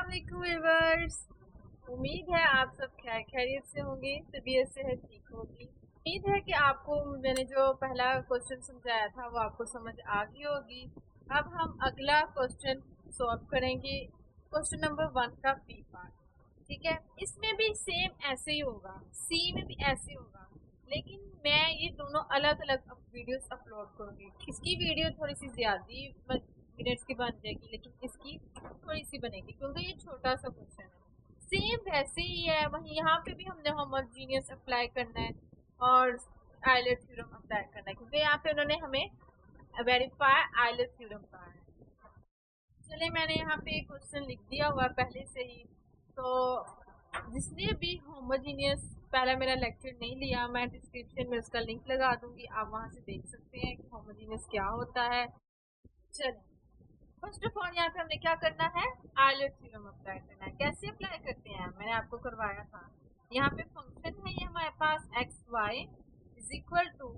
अस्सलाम वालेकुम व्यूअर्स। उम्मीद है आप सब खैरियत से होंगे, तबीयत सेहत ठीक होगी। उम्मीद है कि आपको मैंने जो पहला क्वेश्चन समझाया था वो आपको समझ आ गई होगी। अब हम अगला क्वेश्चन सॉल्व करेंगे, क्वेश्चन नंबर 1 का बी पार्ट। ठीक है, इसमें भी सेम ऐसे ही होगा, सी में भी ऐसे होगा, लेकिन मैं ये दोनों अलग अलग वीडियोस अपलोड करूंगी। इसकी वीडियो थोड़ी सी ज्यादा मिनट्स की बन जाएगी, लेकिन इसकी थोड़ी सी बनेगी क्योंकि ये छोटा सा क्वेश्चन है। सेम वैसे ही है, वहीं यहाँ पे भी हमने होमोजीनियस अप्लाई करना है और आयलर थ्योरम अप्लाई करना है, क्योंकि यहाँ पे उन्होंने हमें वेरीफाई आयलर थ्योरम कहा है। चलिए, मैंने यहाँ पे क्वेश्चन लिख दिया हुआ पहले से ही, तो जिसने भी होमोजीनियस पहला मेरा लेक्चर नहीं लिया, मैं डिस्क्रिप्शन में उसका लिंक लगा दूंगी, आप वहां से देख सकते हैं कि होमोजीनियस क्या होता है। चलिए, फर्स्ट ऑफ ऑल यहाँ पे हमने क्या करना है, आयलर थ्योरम अप्लाई करना है। कैसे अप्लाई करते हैं, मैंने आपको करवाया था। यहाँ पे फंक्शन है ये हमारे पास X Y is equal to,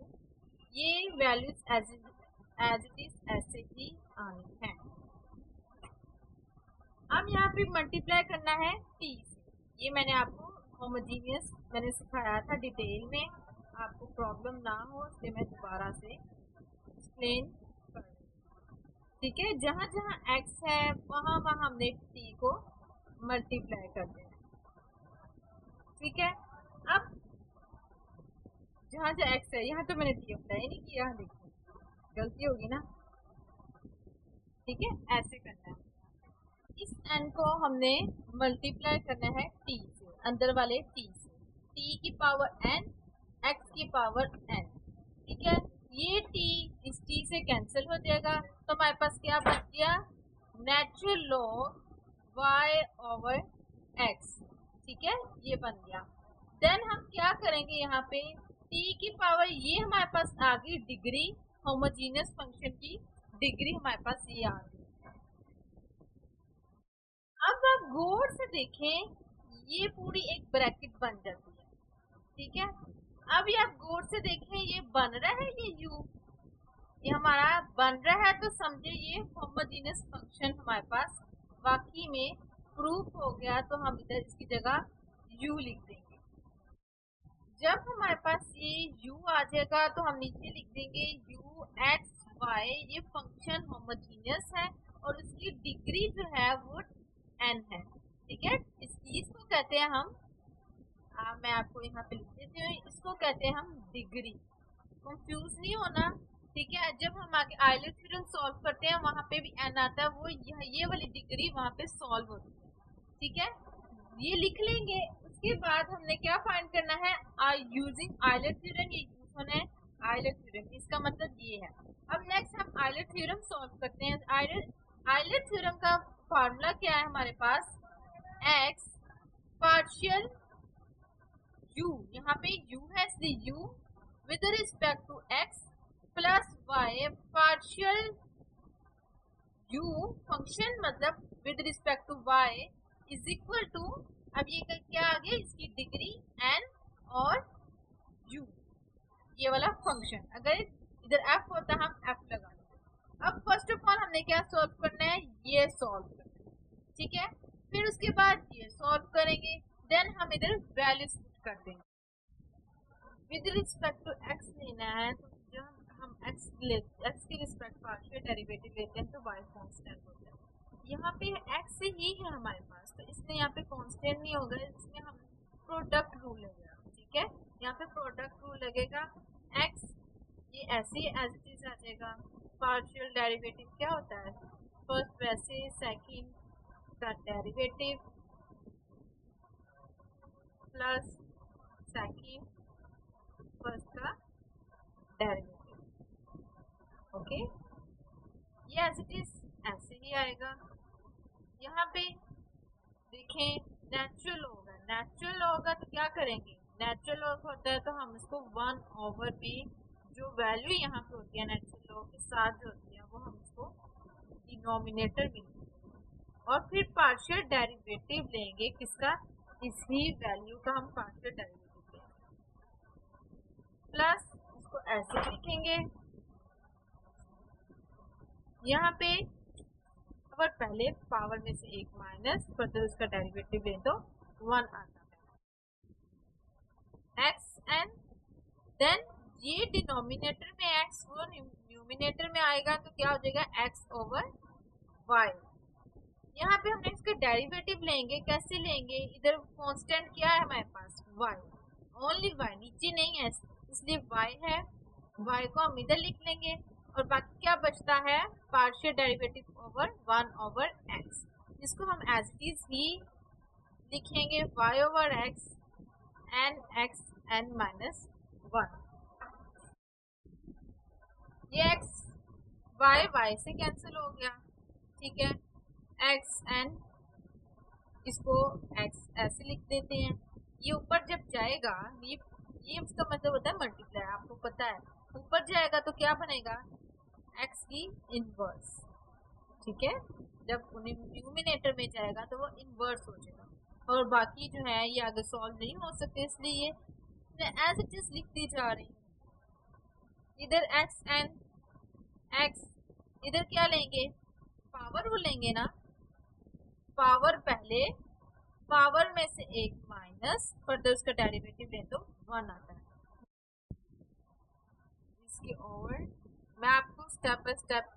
ये वैल्यूज एज इट इज ऐसे ही आनी है। अब यहाँ पे मल्टीप्लाई करना है टी से। ये मैंने आपको होमोजीनियस मैंने सिखाया था डिटेल में, आपको प्रॉब्लम ना हो इसलिए मैं दोबारा से एक्सप्लेन। ठीक है, जहां जहां x है वहां वहां हमने t को मल्टीप्लाई कर देना। ठीक है, अब जहां जहां x है, यहाँ तो मैंने t अप्लाई नहीं किया, देखिए गलती होगी ना। ठीक है, ऐसे करना है। इस n को हमने मल्टीप्लाई करना है t से, अंदर वाले t से, t की पावर n, x की पावर n। ठीक है, ये t इस t से कैंसिल हो जाएगा, तो हमारे पास क्या बच गया, natural log y over x। ठीक है, ये बन गया। देन हम क्या करेंगे, यहाँ पे t की पावर ये हमारे पास आ गई डिग्री, होमोजीनियस फंक्शन की डिग्री हमारे पास ये आ गई। अब आप गौर से देखें, ये पूरी एक ब्रैकेट बन जाती है। ठीक है, अब ये आप गौर से देखें, ये बन रहा है ये u, ये हमारा बन रहा है, तो समझे ये होमोजीनियस फंक्शन हमारे पास वाकई में प्रूफ हो गया। तो हम इधर इसकी जगह u लिख देंगे। जब हमारे पास ये u आ जाएगा तो हम नीचे लिख देंगे u एक्स वाई, ये फंक्शन होमोजीनियस है और इसकी डिग्री जो है वो n है। ठीक है, इसको कहते हैं हम, मैं आपको यहाँ पे लिख देती हूँ, इसको कहते हैं हम डिग्री। कंफ्यूज नहीं होना। ठीक है, जब हम आगे आयलर थ्योरम सॉल्व करते हैं वहां पे भी n आता है, वो ये वाली डिग्री वहां पे सॉल्व होती है। ठीक है, ये लिख लेंगे। उसके बाद हमने क्या फाइंड करना है, यूजिंग आयलर थ्योरम, ये यूज होना है आयलर थ्योरम, इसका मतलब ये है। अब नेक्स्ट हम आयलर थ्योरम सॉल्व करते हैं। आयलर थ्योरम का फॉर्मूला क्या है हमारे पास, x पार्शियल u, यहाँ पे u है इसलिए u with respect to x plus y partial u function मतलब with respect to y is equal to, अब ये क्या आ गया, इसकी डिग्री n और u, ये वाला फंक्शन। अगर इधर f होता हम f लगा देते। अब फर्स्ट ऑफ ऑल हमने क्या सॉल्व करना है, ये सॉल्व करना है। ठीक है, फिर उसके बाद ये सॉल्व करेंगे, देन हम इधर वैल्यूज पुट कर देंगे। विद रिस्पेक्ट टू x लेना है, तो जब हम x के रिस्पेक्ट पार्शियल डेरिवेटिव लेते हैं तो y कांस्टेंट होता है। यहाँ पे x ही है हमारे पास, तो इसलिए यहाँ पे कांस्टेंट नहीं होगा, इसमें हम प्रोडक्ट रूल लगेगा। ठीक है, यहाँ पे प्रोडक्ट रूल लगेगा, x ये ऐसे ही एज इट इज आ जाएगा। पार्शियल डेरिवेटिव क्या होता है, फर्स्ट वैसे सेकंड का डेरिवेटिव प्लस सेकंड फर्स्ट का डेरिवेटिव। ओके, ये एज इट इज ऐसे ही आएगा। यहाँ पे देखें नेचुरल होगा, नेचुरल होगा तो क्या करेंगे, नेचुरल लॉग होता है तो हम इसको 1 ओवर b, जो वैल्यू यहाँ पे होती है नेचुरल लॉग के साथ जो होती है वो हम इसको डिनोमिनेटर में और फिर पार्शियल डेरिवेटिव लेंगे, किसका, इसी वैल्यू का हम पार्शियल डेरिवेटिव लेंगे, प्लस इसको ऐसे लिखेंगे। यहाँ पे और पहले पावर में से एक माइनस, फर्दर उसका डेरिवेटिव ले तो 1 आता है एक्स एन। देन ये डिनोमिनेटर में एक्स वो न्यूमिनेटर में आएगा तो क्या हो जाएगा एक्स ओवर वाई। यहाँ पे हमने इसका डेरिवेटिव लेंगे, कैसे लेंगे, इधर कांस्टेंट क्या है हमारे पास y, ओनली y, नीचे नहीं है इसलिए y है, y को हम इधर लिख लेंगे और बाकी क्या बचता है partial derivative over 1 over x, जिसको हम एज इट इज ही लिखेंगे y over x n x n minus 1। ये x y से कैंसिल हो गया, ठीक है, एक्स एन, इसको एक्स ऐसे लिख देते हैं। ये ऊपर जब जाएगा ये उसका मतलब होता है मल्टीप्लाई, आपको पता है, ऊपर जाएगा तो क्या बनेगा एक्स की इनवर्स, ठीक है, जब न्यूमिनेटर में जाएगा तो वो इनवर्स हो जाएगा और बाकी जो है ये आगे सॉल्व नहीं हो सकते, इसलिए ये एज इट इज लिखती जा रही हूँ। इधर एक्स एन एक्स, इधर क्या लेंगे पावर वो लेंगे ना, पावर पहले पावर में से एक माइनस, फर्दर उसका डेरिवेटिव ले तो 1 आता है। इसके ओवर मैं आपको स्टेप बाय स्टेप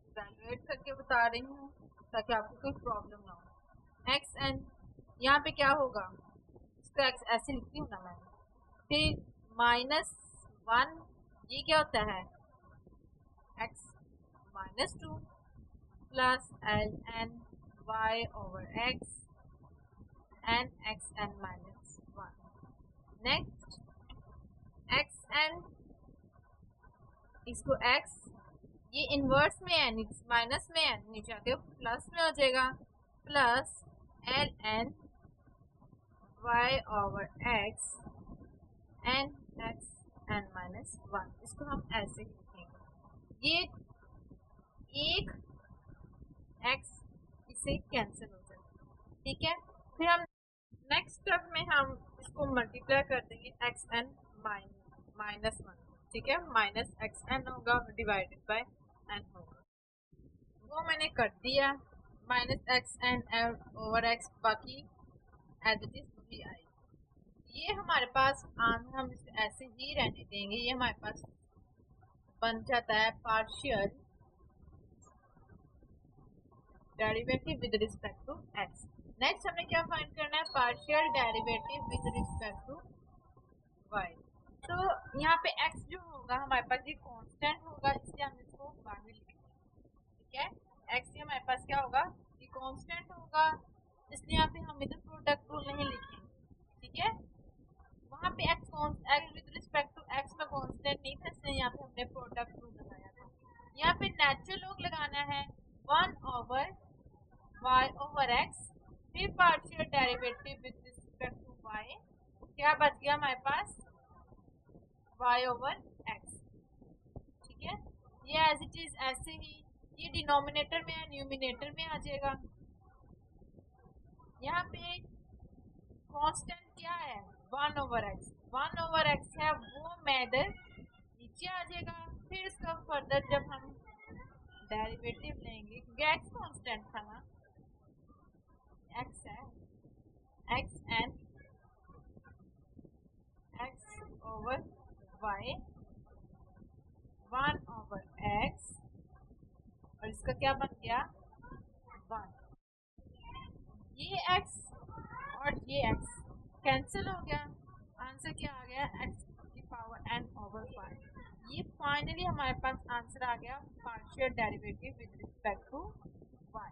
इवैल्यूएट करके बता रही हूँ ताकि आपको कोई प्रॉब्लम ना हो। एक्स एन यहाँ पे क्या होगा, इसका एक्स ऐसे लिखती हूँ ना मैं, फिर माइनस 1, ये क्या होता है x minus 2 plus l n y over x and x n minus 1। Next x n, इसको x, ये इनवर्स में है माइनस में है, नीचे आके प्लस में हो जाएगा, plus l n y over x and x n minus 1, इसको हम ऐसे लिखेंगे। ये एक x से कैंसिल हो जाएगा, ठीक है। फिर हम नेक्स्ट स्टेप में हम इसको मल्टीप्लाई कर देंगे एक्स एन माइनस 1, ठीक है, माइनस एक्स एन होगा डिवाइडेड बाय एन होगा, वो मैंने कर दिया, minus x n over x, बाकी एज इट इज भी आएगी। ये हमारे पास हम इसे ऐसे ही रहने देंगे, ये हमारे पास बन जाता है partial derivative with respect to x. Next हमें क्या फाइंड करना है partial derivative with respect to y. तो यहाँ पे एक्स जो होगा हमारे पास ये कांस्टेंट होगा, इसलिए हम इसको बाहर लिखेंगे, ठीक है, एक्स ये हमारे पास क्या होगा ये कांस्टेंट होगा, इसलिए यहाँ पे हम इधर प्रोडक्ट रूल नहीं लिखेंगे, ठीक है, वहाँ पे x with respect to x में कांस्टेंट नहीं था, इसलिए यहाँ पे हमने प्रोडक्ट रूल लगाया था। यहाँ पे नेचुरल लॉग लगाना है 1 ओवर y ओवर x, फिर partial derivative with respect to y, क्या बच गया हमारे पास y ओवर x, ठीक है, ये एज इट इज ऐसे ही, ये डिनोमिनेटर में है न्यूमिनेटर में आ जाएगा। यहाँ पे कांस्टेंट क्या है 1 ओवर x, 1 ओवर x है वो मैं इधर नीचे आ जाएगा, फिर इसका फर्दर जब हम डेरिवेटिव लेंगे क्योंकि x कांस्टेंट था ना, x है x n x over y 1 over x और इसका क्या बन गया 1, ये x और ये x कैंसिल हो गया, आंसर क्या आ गया x की पावर n ओवर 5। ये फाइनली हमारे पास आंसर आ गया partial derivative with respect to y।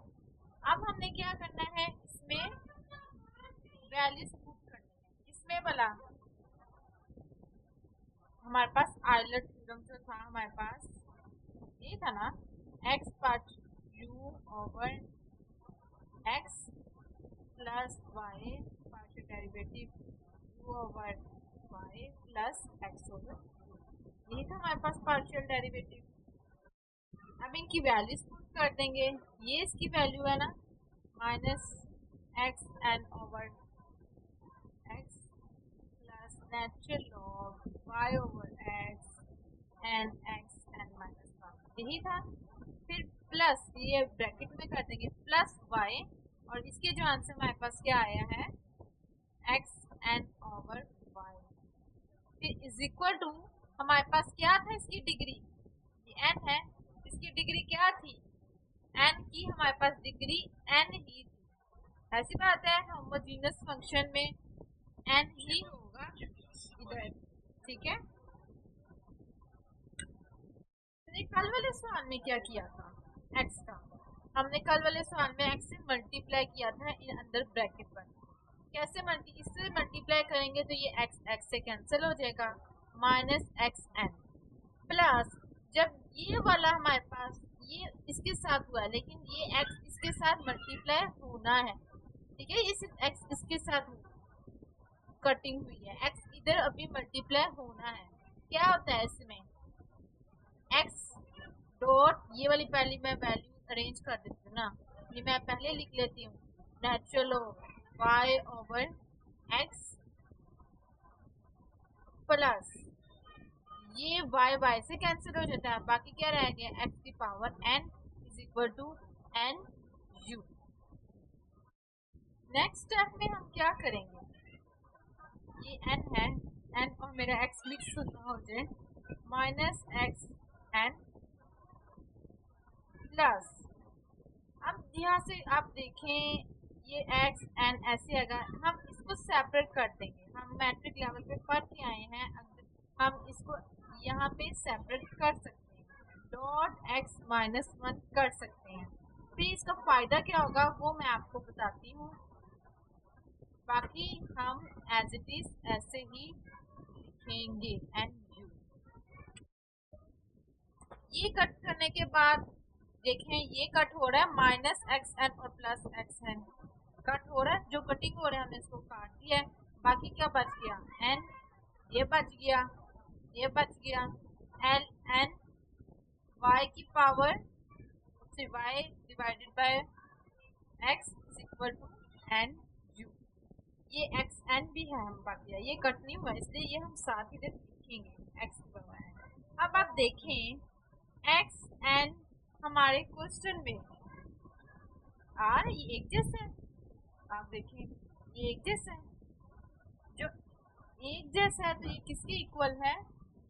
अब हमने क्या करना है इसमें वैल्यूज पुट करनी है, इसमें भला हमारे पास आइलर थ्योरम जो था हमारे पास ये था ना x part u over x plus y partial derivative u over y plus x over, यही था हमारे पास पार्शियल डेरिवेटिव। अब इनकी वैल्यूज पुट कर देंगे, ये इसकी वैल्यू है ना minus x n over x plus natural log y over x and x n minus 1, यही था। फिर प्लस, ये ब्रैकेट में कर देंगे, प्लस वाई, और इसके जो आंसर हमारे पास क्या आया है एक्स एन ओवर वाई, फिर इज इक्वल टू हमारे पास क्या था इसकी डिग्री, ये एन है, इसकी डिग्री क्या थी एन की, हमारे पास डिग्री एन ही थी। ऐसी बात है होमोजीनियस फंक्शन में एन ही होगा इधर, ठीक है। हमने कल वाले सवाल में क्या किया था, एक्स का, हमने कल वाले सवाल में एक्स से मल्टीप्लाई किया था इन अंदर ब्रैकेट पर। कैसे इससे मल्टीप्लाई करेंगे तो ये एक्स एक्स से कैंसिल हो जाएगा, माइनस एक्स एन, प्लस जब ये वाला हमारे पास ये इसके साथ हुआ है, लेकिन ये एक्स इसके साथ मल्टीप्लाई होना है, ठीक है, इस एक्स इसके साथ कटिंग हुई है, एक्स इधर अभी मल्टीप्लाई होना है। क्या होता है इसमें एक्स डॉट, ये वाली पहली मैं वैल्यू अरेंज कर देती हूँ ना, ये मैं पहले लिख लेती हूँ, natural y over x plus ये वाई वाई से कैंसिल हो जाता है, बाकी क्या रह गया एक्स की power n is equal to n u. Next step में हम क्या करेंगे, ये एन है, एन और मेरा एक्स मिक्स ना हो जाए, माइनस एक्स एन प्लस, अब यहाँ से आप देखें ये एक्स एन ऐसे आएगा, हम इसको सेपरेट कर देंगे, हम मैट्रिक लेवल पे पढ़ के आए हैं, हम इसको यहाँ पे सेपरेट कर सकते हैं, डॉट एक्स माइनस वन कर सकते हैं, फिर इसका फायदा क्या होगा वो मैं आपको बताती हूँ, बाकी हम एज इट इज ऐसे ही लिखेंगे एन यू। ये कट करने के बाद देखें ये कट हो रहा है, माइनस एक्स एन और प्लस एक्स एन कट हो रहा है, जो कटिंग हो रहा है हमने इसको काट दिया है, बाकी क्या बच गया एन, ये बच गया, ये बच गया, एल एन वाई की power y divided by x is equal to n u, ये एक्स एन भी है हम बाकी है, ये कट नहीं हुआ इसलिए ये हम साथ ही लिखेंगे एक्स पावर एन। अब आप देखें एक्स एन हमारे क्वेश्चन में आ रही एक जैसा है, आप देखें ये एक जैसा है, जो एक जैसा है तो ये किसके इक्वल है,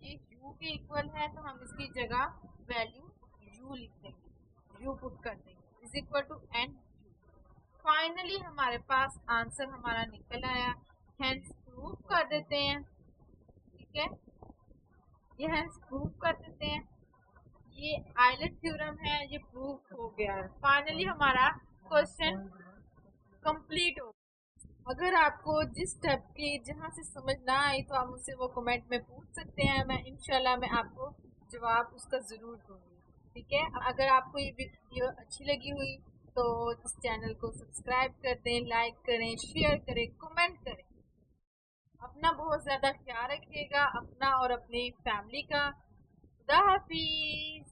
ये u के इक्वल है, तो हम इसकी जगह वैल्यू u लिख देंगे, u पुट कर देंगे is equal to n. Finally हमारे पास आंसर हमारा निकल आया, हेंस प्रूव कर देते हैं, ठीक है, ये हेंस प्रूव कर देते हैं, ये आइलेट थ्योरम है, ये प्रूव हो गया है, फाइनली हमारा क्वेश्चन कंप्लीट हो। अगर आपको जिस स्टेप की जहाँ से समझ ना आई तो आप मुझसे वो कमेंट में पूछ सकते हैं, मैं इंशाल्लाह मैं आपको जवाब उसका ज़रूर दूंगी, ठीक है। अगर आपको ये वीडियो अच्छी लगी हुई तो इस चैनल को सब्सक्राइब कर दें, लाइक करें, शेयर करें, कमेंट करें, अपना बहुत ज़्यादा ख्याल रखिएगा, अपना और अपनी फैमिली का। खुदा हाफिज़।